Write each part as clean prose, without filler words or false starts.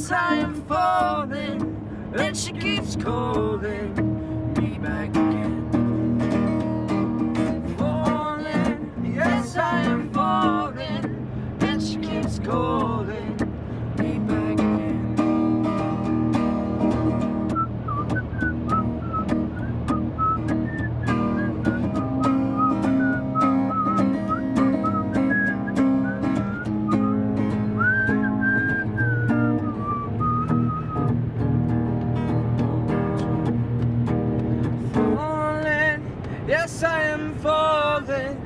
yes I am falling, and she keeps calling me back again. Falling, yes I am falling, and she keeps calling me back again. Yes, I am falling,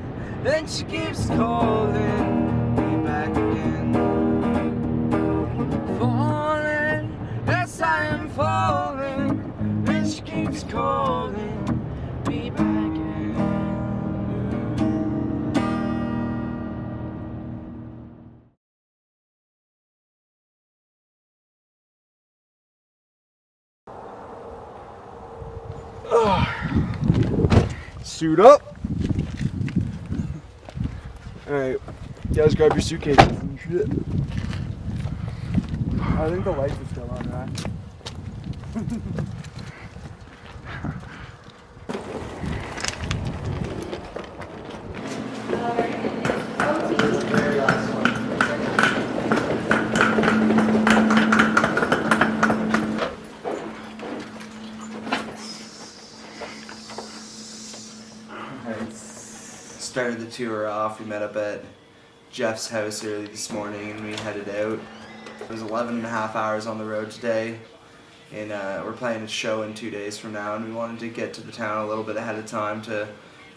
and she keeps calling me back again. Falling, yes, I am falling, and she keeps calling me back again. Suit up. Alright, you guys grab your suitcases and shit. I think the lights are still on, right? Started the tour off. We met up at Jeff's house early this morning and we headed out. It was 11 and a half hours on the road today, and we're playing a show in 2 days from now, and we wanted to get to the town a little bit ahead of time to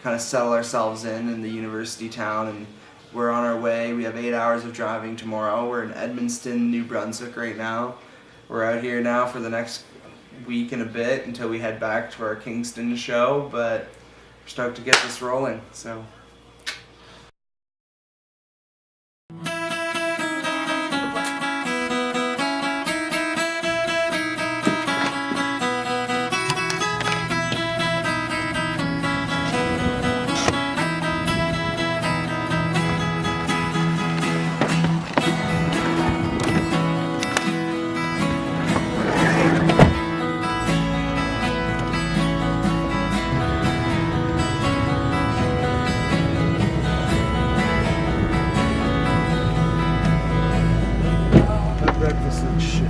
kind of settle ourselves in the university town, and we're on our way. We have 8 hours of driving tomorrow. We're in Edmundston, New Brunswick right now. We're out here now for the next week and a bit until we head back to our Kingston show, but we're stoked to get this rolling, so. Breakfast and shit.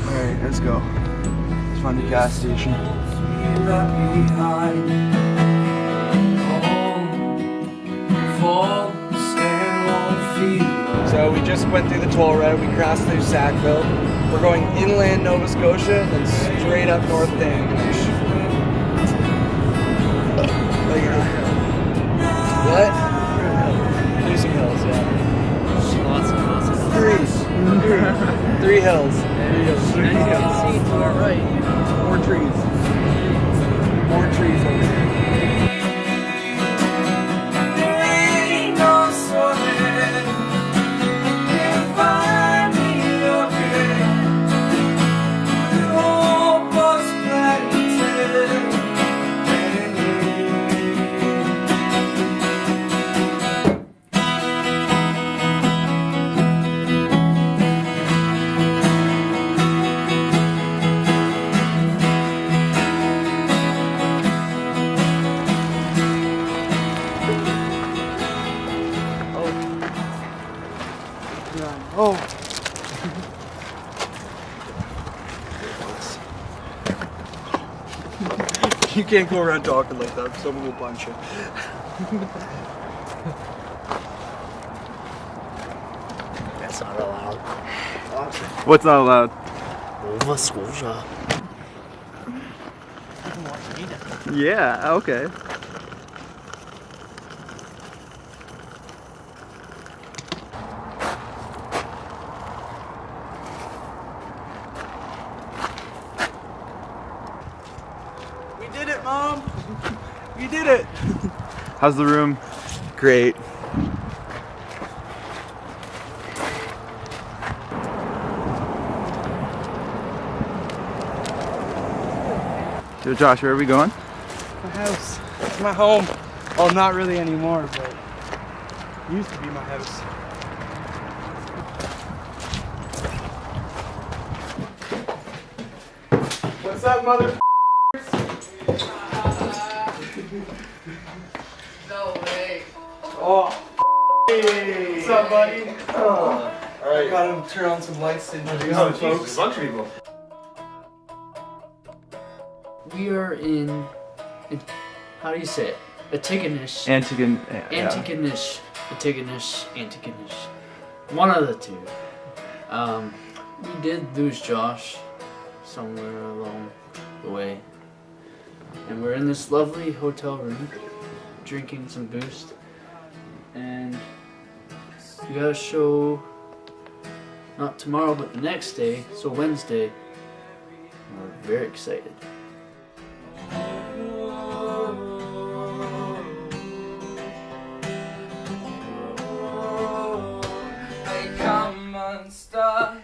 Alright, let's go. Let's find the gas station. So we just went through the toll road, we crossed through Sackville. We're going inland Nova Scotia and then straight up North Danglish. Look at that. What? Losing hills, yeah. Awesome. Three hills. And you can see to our right. More trees. More trees over here. Oh. You can't go around talking like that. Someone will punch you. That's not allowed. What's not allowed? Nova Scotia. Yeah, okay. We did it, Mom! We did it! How's the room? Great. Yo, Josh, where are we going? My house. It's my home. Well, not really anymore, but Used to be my house. What's up, mother? No way. Oh, hey. What's up, buddy? Oh. All right. Got him turn on some lights to introduce Oh, the folks. Jesus, a bunch of people. We are in how do you say it? Antigonish. Antigonish. Antigonish. One of the two. We did lose Josh somewhere along the way. And we're in this lovely hotel room drinking some Boost. And we got a show not tomorrow but the next day, so Wednesday. And we're very excited. They come unstuck.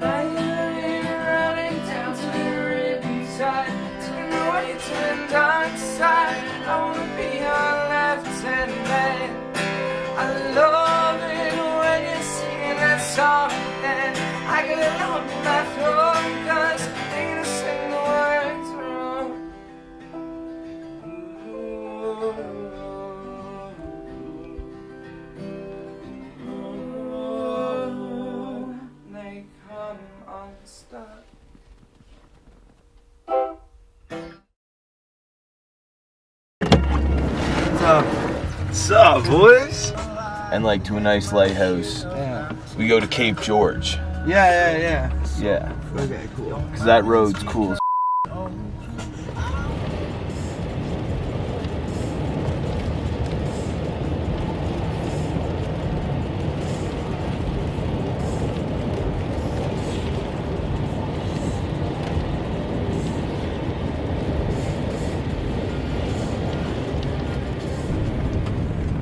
Lightning running down to the riptide, taking away to the dark side. I wanna be your left-hand man. I love it when you're singing that song, and I get it lump in my throat, 'cause they gonna sing the words wrong. They come unstuck. What's up, boys? And like to a nice lighthouse. Yeah. We go to Cape George. Yeah. Yeah, Okay, cool. because that road's cool as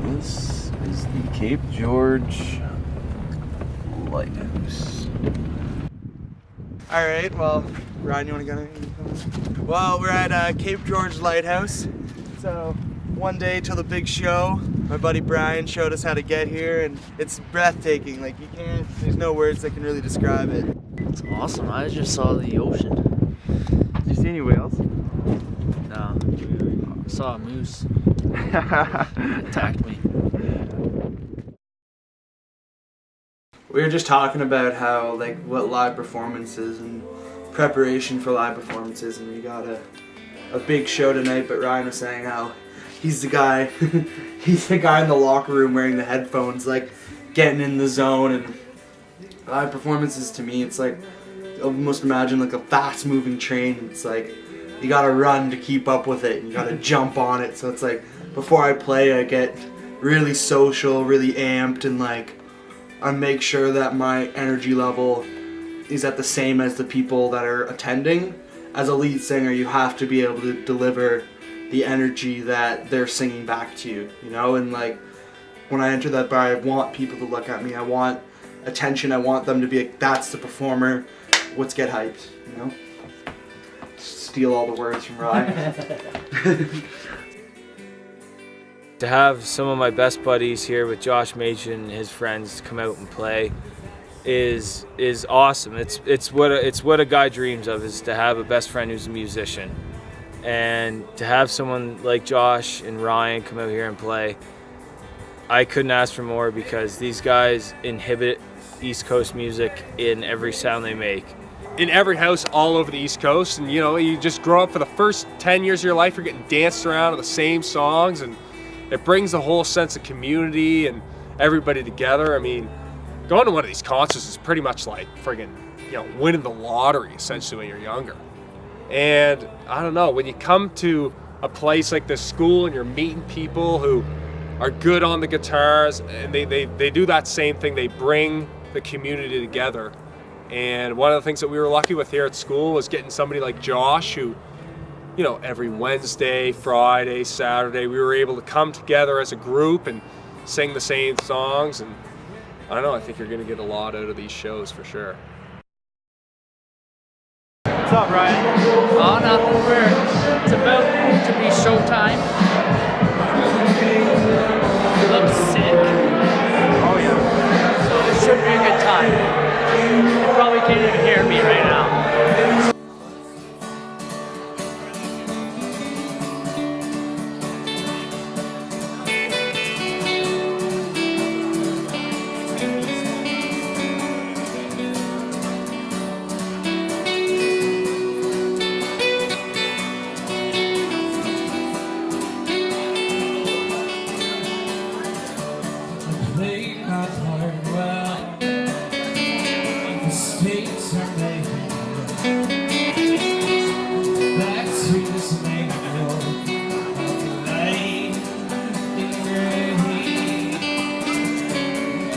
This is the Cape George Lighthouse. All right, well, Ryan, you want to go anything? Well, we're at Cape George Lighthouse. So one day till the big show, my buddy Brian showed us how to get here, and it's breathtaking. Like there's no words that can really describe it. It's awesome. I just saw the ocean. Did you see any whales? No. I saw a moose. It attacked me. We were just talking about how, like, what live performances and preparation for live performances, and we got a big show tonight, but Ryan was saying how he's the guy he's the guy in the locker room wearing the headphones, like getting in the zone. And live performances, to me, it's like, almost imagine like a fast moving train. It's like you gotta run to keep up with it, and you gotta jump on it. So it's like before I play, I get really social, really amped, and like I make sure that my energy level is at the same as the people that are attending. As a lead singer, you have to be able to deliver the energy that they're singing back to you, you know? And like, when I enter that bar, I want people to look at me. I want attention. I want them to be like, that's the performer. Let's get hyped, you know? Steal all the words from Ryan. To have some of my best buddies here with Josh Machen and his friends come out and play is awesome. It's what a guy dreams of, is to have a best friend who's a musician, and to have someone like Josh and Ryan come out here and play. I couldn't ask for more, because these guys inhibit East Coast music in every sound they make. In every house all over the East Coast, and you know, you just grow up for the first 10 years of your life, you're getting danced around to the same songs, and it brings a whole sense of community and everybody together. I mean, going to one of these concerts is pretty much like friggin', you know, winning the lottery essentially when you're younger. And I don't know, when you come to a place like this school and you're meeting people who are good on the guitars, and they do that same thing, they bring the community together. And one of the things that we were lucky with here at school was getting somebody like Josh, who, you know, every Wednesday, Friday, Saturday, we were able to come together as a group and sing the same songs. And I don't know, I think you're gonna get a lot out of these shows for sure. What's up, Ryan? Oh, nothing. It's about to be showtime. You look sick. God. You probably can't even hear me right now. Played my part well. Mistakes are made. Back to this manual of light in ready.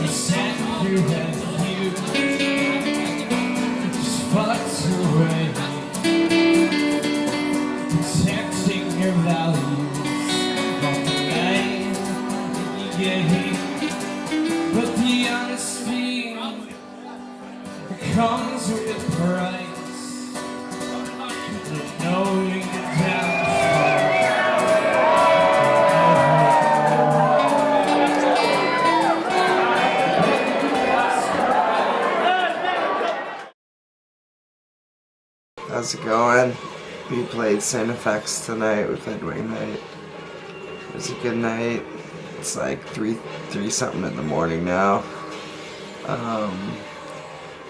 You sat through that view, just fucked away, protecting your values on the night you gave. But the honesty comes with a price. Knowing the How's it going? We played Saint FX tonight. We played Wayne Night. It was a good night. It's like 3 something in the morning now.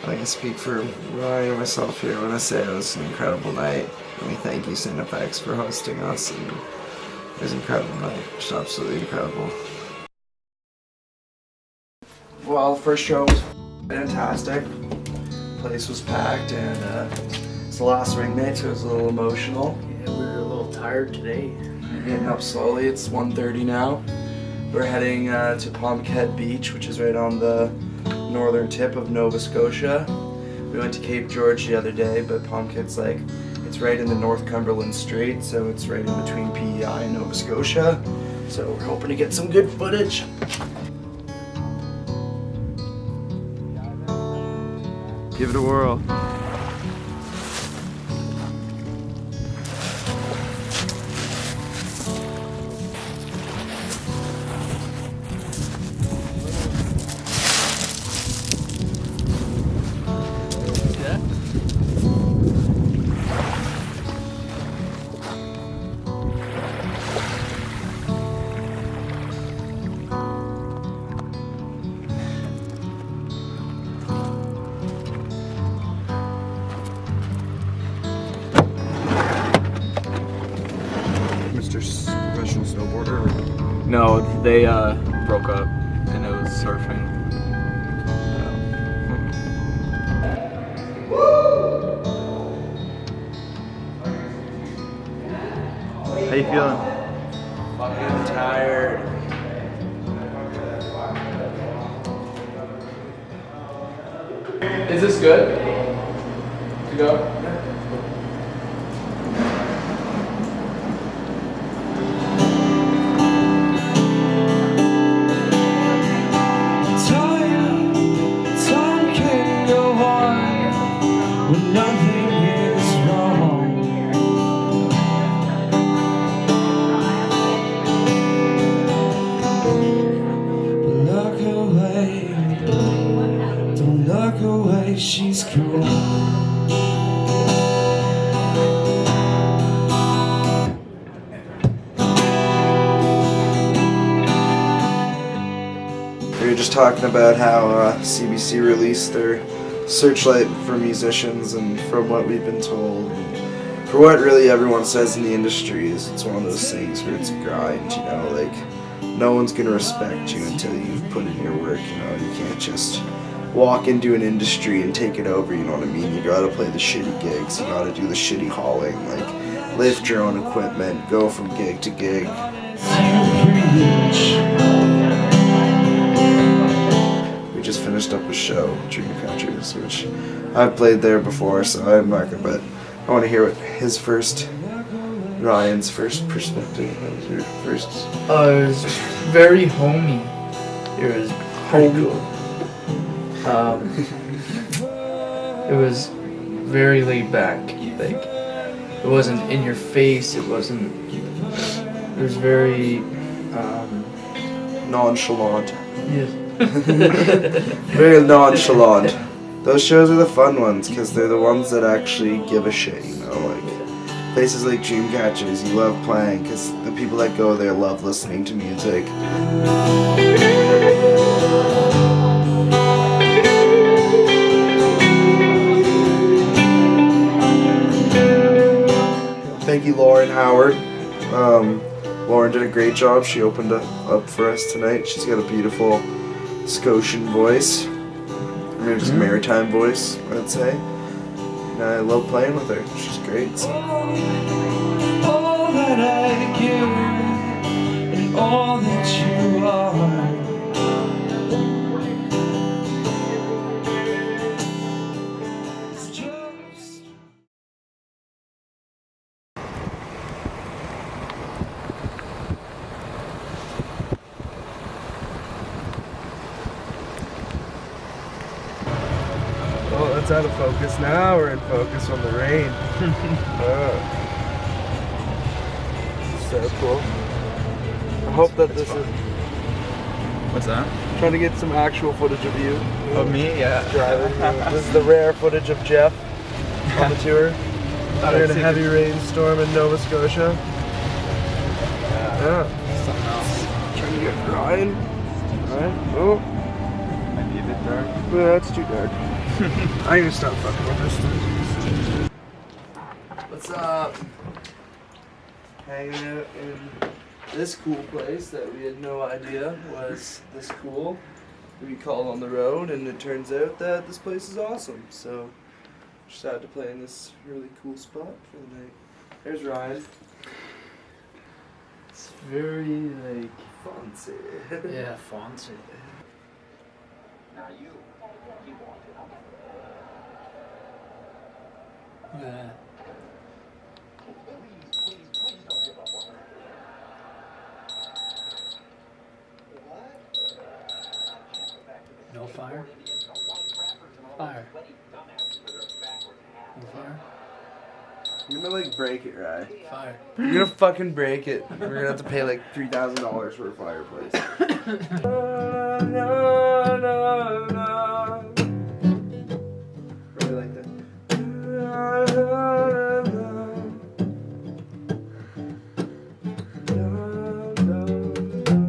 I can speak for Ryan and myself here when I say it was an incredible night. And we thank you, Saint FX, for hosting us. And it was an incredible night. Just absolutely incredible. Well, the first show was fantastic. Place was packed, and it's the last ring night, so it was a little emotional. Yeah, we were a little tired today. We're getting up slowly. It's 1:30 now. We're heading to Pomket Beach, which is right on the northern tip of Nova Scotia. We went to Cape George the other day, but Pomket's like, it's right in the North Cumberland Strait, so it's right in between PEI and Nova Scotia. So we're hoping to get some good footage. Give it a whirl. Professional snowboarder? No, they broke up and it was surfing. How you feeling? Fucking tired. Is this good? To go? Time can go on when nothing is wrong. Look away, don't look away, she's cool. We were just talking about how CBC released their Searchlight for musicians, and from what we've been told, and for what really everyone says in the industry, is it's one of those things where it's a grind, you know, like no one's gonna respect you until you've put in your work, you know. You can't just walk into an industry and take it over, you know what I mean? You gotta play the shitty gigs, you gotta do the shitty hauling, like lift your own equipment, go from gig to gig. We just finished up a show, Dream Countries, which I've played there before, so I'm not gonna, but I want to hear what Ryan's first perspective. What was your first? It was very homey. It was pretty cool. It was very laid back. Like, it wasn't in your face. It was very Nonchalant. yeah, Very nonchalant. Those shows are the fun ones because they're the ones that actually give a shit, you know, like places like Dreamcatchers, you love playing because the people that go there love listening to music. Thank you, Lauren Howard. Lauren did a great job. She opened up for us tonight. She's got a beautiful Scotian voice. Maybe just maritime voice, I'd say. And I love playing with her. She's great. So. All that I give and all that you are. It's just Oh, that's out of focus now. We're in focus on the rain. So cool. I hope that this is What's that? trying to get some actual footage of you. Of me? Yeah. Driving. This is the rare footage of Jeff on the tour. We're in a heavy rainstorm in Nova Scotia. Yeah. Something else. Trying to get Ryan. Alright. Oh, Might be a bit dark. that's too dark. I'm gonna stop fucking with this. What's up? Hanging out in this cool place that we had no idea was this cool. We called on the road, and it turns out that this place is awesome. So, just had to play in this really cool spot for the night. There's Ryan. It's very like Fancy. yeah, fancy. Yeah. No fire? Fire. No fire? You're gonna like break it, right? Fire. You're gonna fucking break it. We're gonna have to pay like $3,000 for a fireplace. Really like that.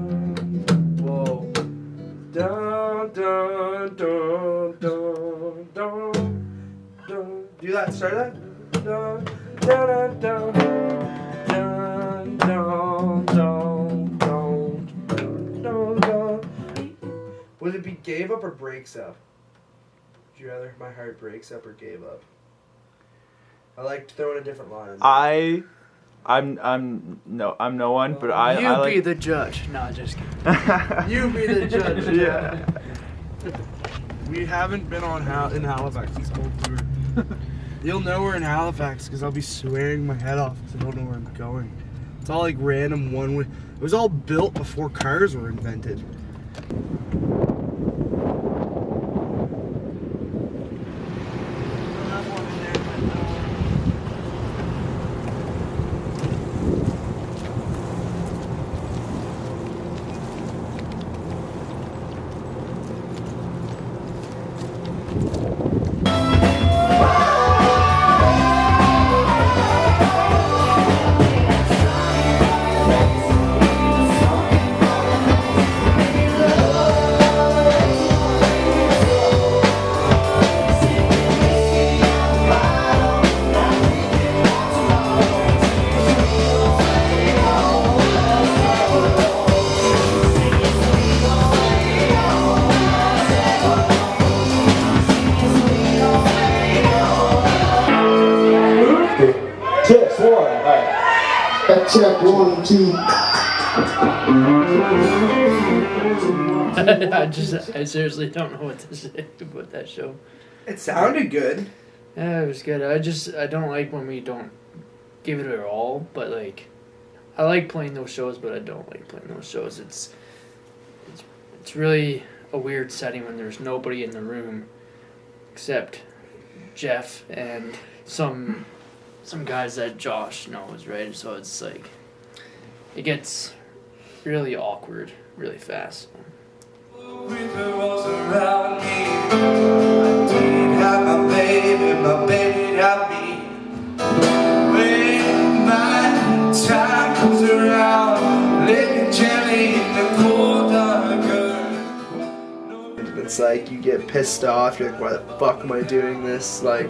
Whoa. Dun, dun, dun, dun, dun, dun. Do that, start that. Dun, dun, dun, dun, dun, dun, dun, dun, dun. Would it be gave up or breaks up? Would you rather my heart breaks up or gave up? I like throwing a different line. I'm no one, but I You like. be the judge. No, just kidding. You be the judge. Yeah. We haven't been in Halifax this whole tour. You'll know we're in Halifax because I'll be swearing my head off because I don't know where I'm going. It's all like random one way. It was all built before cars were invented. Test one. All right. Check 1, 2. I seriously don't know what to say about that show. It sounded good. Yeah, it was good. I don't like when we don't give it our all, but like, I like playing those shows, but I don't like playing those shows. It's really a weird setting when there's nobody in the room except Jeff and some guys that Josh knows, right? So it's like, it gets really awkward really fast. river was around me. I did have my baby had me. When my time comes around, living gently in the cold dark earth. It's like you get pissed off. You're like, why the fuck am I doing this? Like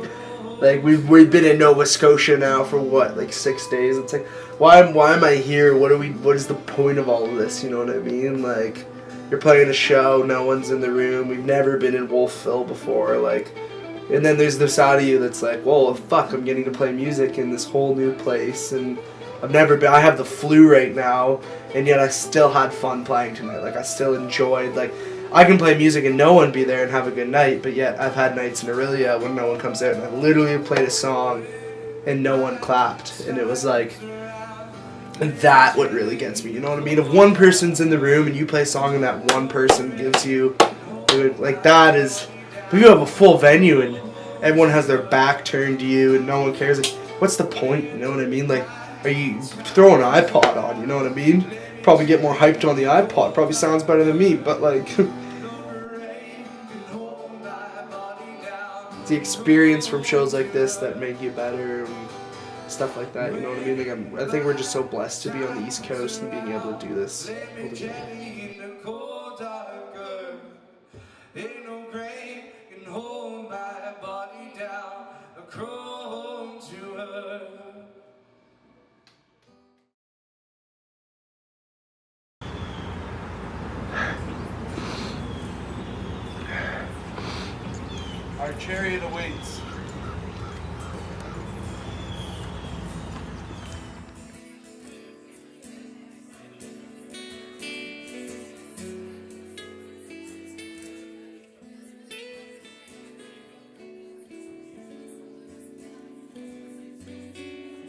we've been in Nova Scotia now for what, like 6 days. It's like, why am I here? What is the point of all of this? You know what I mean? Like, you're playing a show, no one's in the room. We've never been in Wolfville before. Like, and then there's this side of you that's like, well, fuck, I'm getting to play music in this whole new place, and I have the flu right now, and yet I still had fun playing tonight. Like, I still enjoyed, like, I can play music and no one be there and have a good night, but yet I've had nights in Aurelia when no one comes out, and I literally played a song and no one clapped, and it was like, that what really gets me, you know what I mean? If one person's in the room and you play a song and that one person gives you, like, that is, if you have a full venue and everyone has their back turned to you and no one cares, like, what's the point, you know what I mean? Like, are you throwing an iPod on, you know what I mean? Probably get more hyped on the iPod, probably sounds better than me, but like, it's the experience from shows like this that make you better and stuff like that, you know what I mean? Like, I think we're just so blessed to be on the East Coast and being able to do this. Our chariot awaits.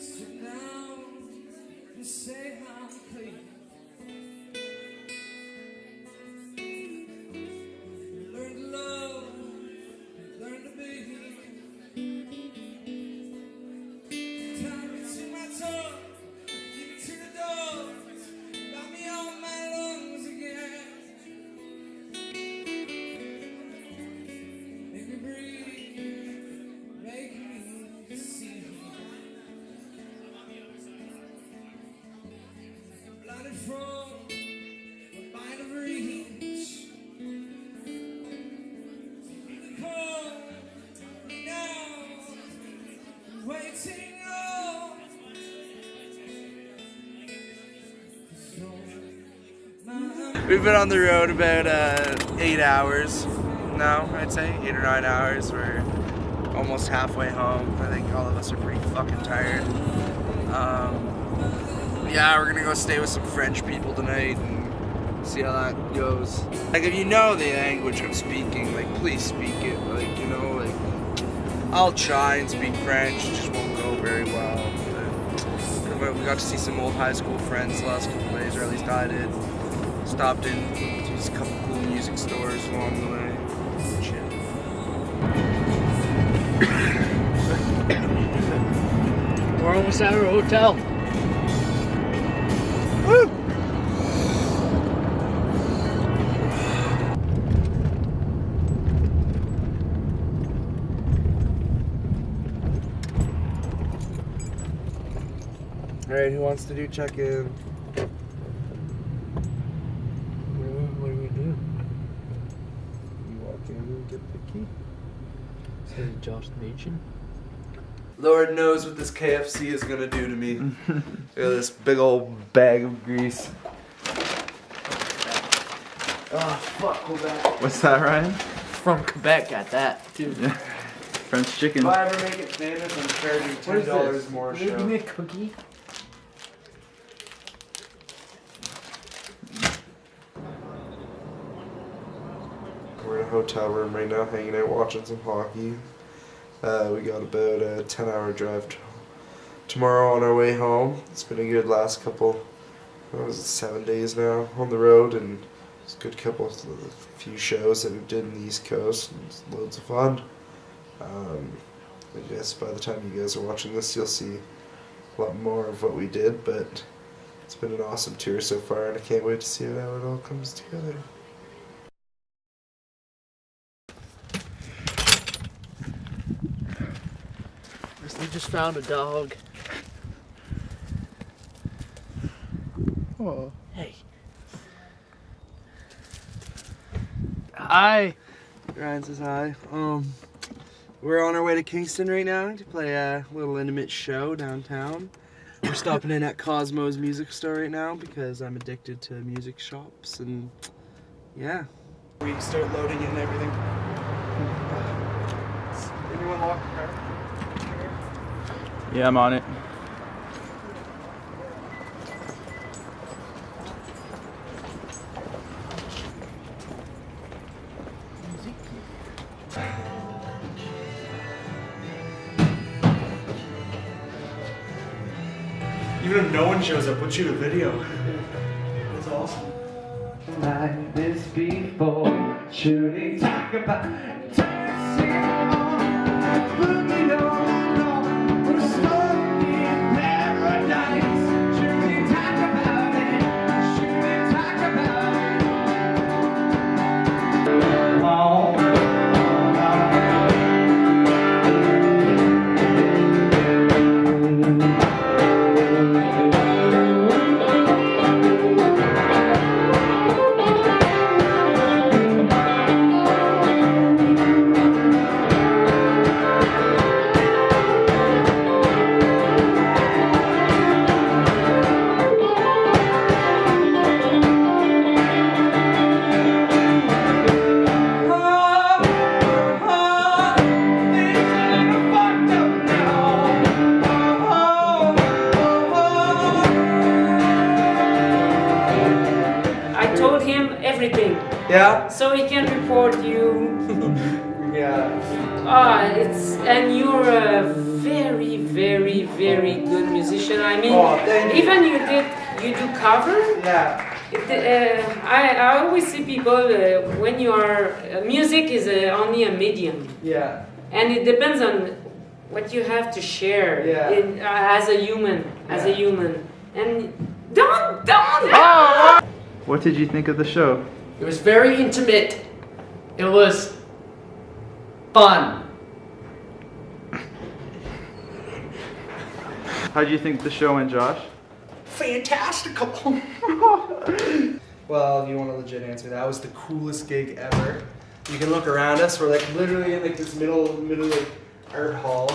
Sit down and say how clean. Learn to love, learn to be. Tie me to my tongue, give me to the dogs, got me on my lungs again. Make me breathe, make me see. Blinded from the mind of reach. Come now, waiting on. We've been on the road about 8 hours now, I'd say, 8 or 9 hours. We're almost halfway home. I think all of us are pretty fucking tired. Yeah, we're gonna go stay with some French people tonight and see how that goes. Like, if you know the language I'm speaking, like, please speak it. Like, you know, like, I'll try and speak French, it just won't go very well. But we got to see some old high school friends the last couple days, or at least I did. Stopped in to a couple cool music stores along the way. Shit. We're almost at our hotel. Woo! Alright, who wants to do check-in? What do we do? You walk in and get the key. Say Josh Machen. Lord knows what this KFC is gonna do to me. Look at this big old bag of grease. Oh, fuck, Quebec. What's that, Ryan? From Quebec at that, too. Yeah. French chicken. If I ever make it famous, I'm charging $10 more a Give show. me a cookie. We're in a hotel room right now, hanging out, watching some hockey. We got about a 10-hour drive tomorrow on our way home. It's been a good last couple, what was it, 7 days now on the road, and it's a good few shows that we did in the East Coast, and it's loads of fun. I guess by the time you guys are watching this, you'll see a lot more of what we did, but it's been an awesome tour so far, and I can't wait to see how it all comes together. We just found a dog. Oh. Hey. Hi. Ryan says hi. We're on our way to Kingston right now to play a little intimate show downtown. We're stopping in at Cosmo's music store right now because I'm addicted to music shops, and yeah. We start loading in everything. Anyone lock the car? Yeah, I'm on it. Even if no one shows up, we'll shoot a video. That's awesome. Like this before, should he talk about dancing on boogie on, we're stuck in paradise. Should he talk about it? Should he talk about it? Oh, I told him everything, Yeah? so he can report you. Yeah. And you're a very, very, very good musician. I mean, Oh, thank you. even you do cover. Yeah. I always see people when you are music is only a medium, Yeah. and it depends on what you have to share Yeah. as a human, and don't. What did you think of the show? It was very intimate. It was fun. How did you think the show went, Josh? Fantastical. Well, if you want a legit answer, that was the coolest gig ever. You can look around us. We're like literally in like this middle like art hall.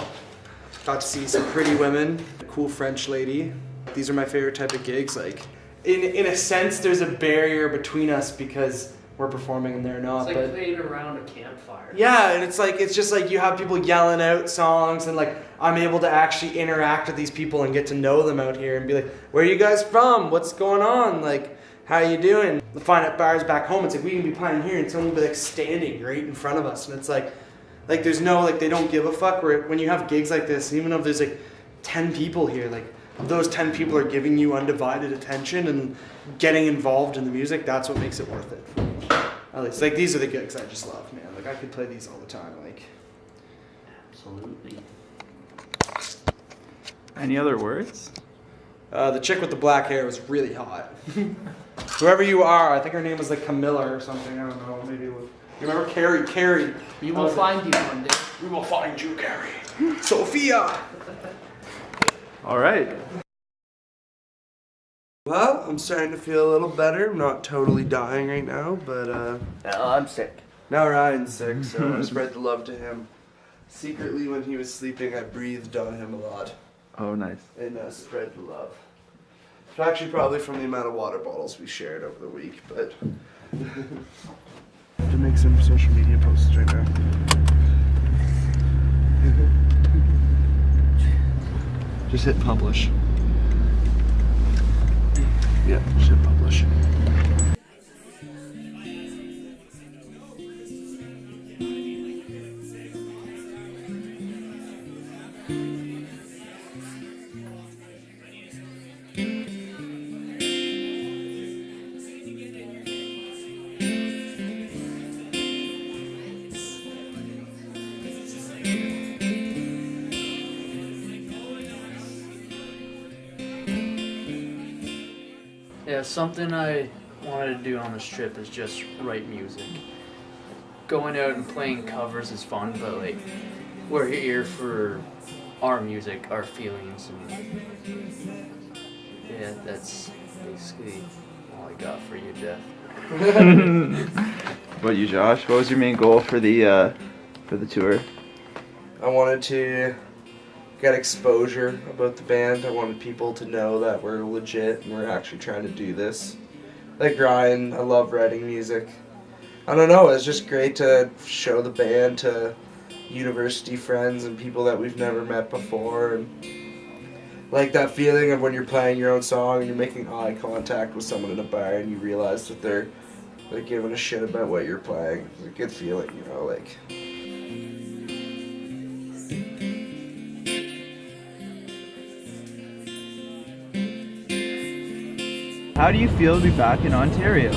Got to see some pretty women, a cool French lady. These are my favorite type of gigs. Like, in a sense, there's a barrier between us because we're performing and they're not. It's but like playing around a campfire. yeah, and it's just like you have people yelling out songs, and like I'm able to actually interact with these people and get to know them out here and be like, where are you guys from? What's going on? Like, how you doing? The Fine At bars back home, it's like we can be playing here and someone will be like standing right in front of us, and it's like there's no, like, they don't give a fuck. Where when you have gigs like this, even if there's like 10 people here, like those 10 people are giving you undivided attention and getting involved in the music, that's what makes it worth it. At least, like, these are the gigs I just love, man. Like, I could play these all the time. Like, Absolutely. Any other words? the chick with the black hair was really hot. Whoever you are, I think her name was like Camilla or something. I don't know. Maybe it was. You remember Carrie? Carrie. We will find you one day. We will find you, Carrie. Sophia. All right. Well, I'm starting to feel a little better. I'm not totally dying right now, but I'm sick. now Ryan's sick, so I spread the love to him. Secretly, when he was sleeping, I breathed on him a lot Oh, nice. and spread the love. It's actually probably from the amount of water bottles we shared over the week, but I have to make some social media posts right now. Just hit publish. Yeah, just hit publish. Yeah, something I wanted to do on this trip is just write music. Going out and playing covers is fun, but like we're here for our music, our feelings, and yeah, that's basically all I got for you, Jeff. What about you, Josh? What was your main goal for the tour? I wanted to get exposure about the band. I wanted people to know that we're legit and we're actually trying to do this. Like Ryan, I love writing music. I don't know, it's just great to show the band to university friends and people that we've never met before. And like that feeling of when you're playing your own song and you're making eye contact with someone in a bar and you realize that they're giving a shit about what you're playing. It's a good feeling, you know, like. How do you feel to be back in Ontario?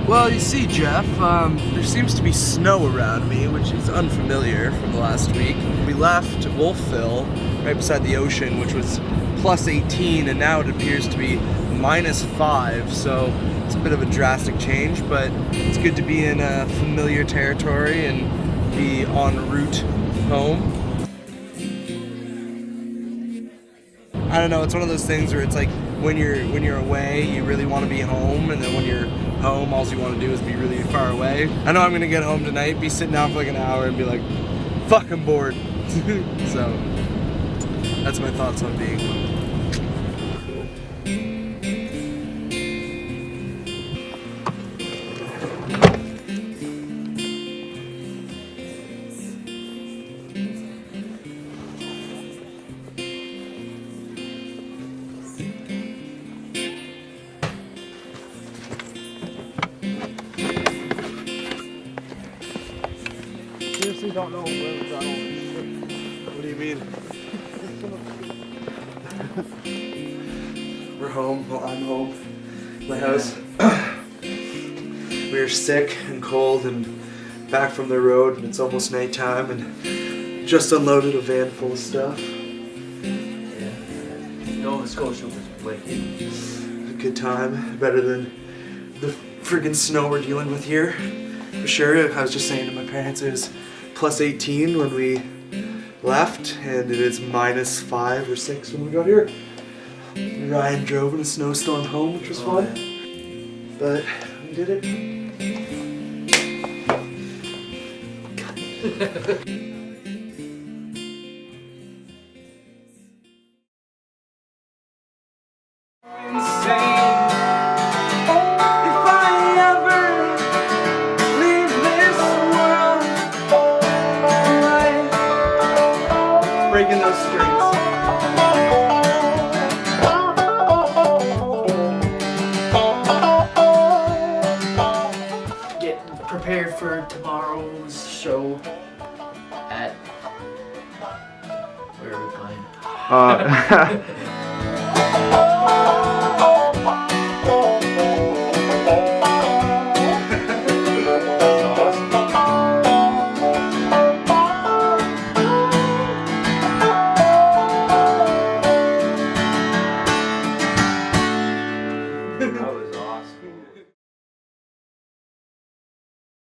Well, you see, Jeff, there seems to be snow around me, which is unfamiliar from the last week. We left Wolfville, right beside the ocean, which was plus 18, and now it appears to be minus 5, so it's a bit of a drastic change, but it's good to be in familiar territory and be en route home. I don't know, it's one of those things where it's like when you're away, you really want to be home, and then when you're home, all you want to do is be really far away. I know I'm gonna get home tonight, be sitting down for like an hour and be like, fuck, I'm bored. So that's my thoughts on being home. Seriously don't know where we're going. What do you mean? We're home. Well, I'm home. My house. We were sick and cold and back from the road, and it's almost nighttime, and just unloaded a van full of stuff. Yeah. Nova Scotia was wicked. A good time. Better than the friggin' snow we're dealing with here. For sure. I was just saying to my parents it was plus 18 when we left, and it is minus 5 or 6 when we got here. Ryan drove in a snowstorm home, which was fun. But we did it. Breaking those strings. Get prepared for tomorrow's show at... Where are we playing?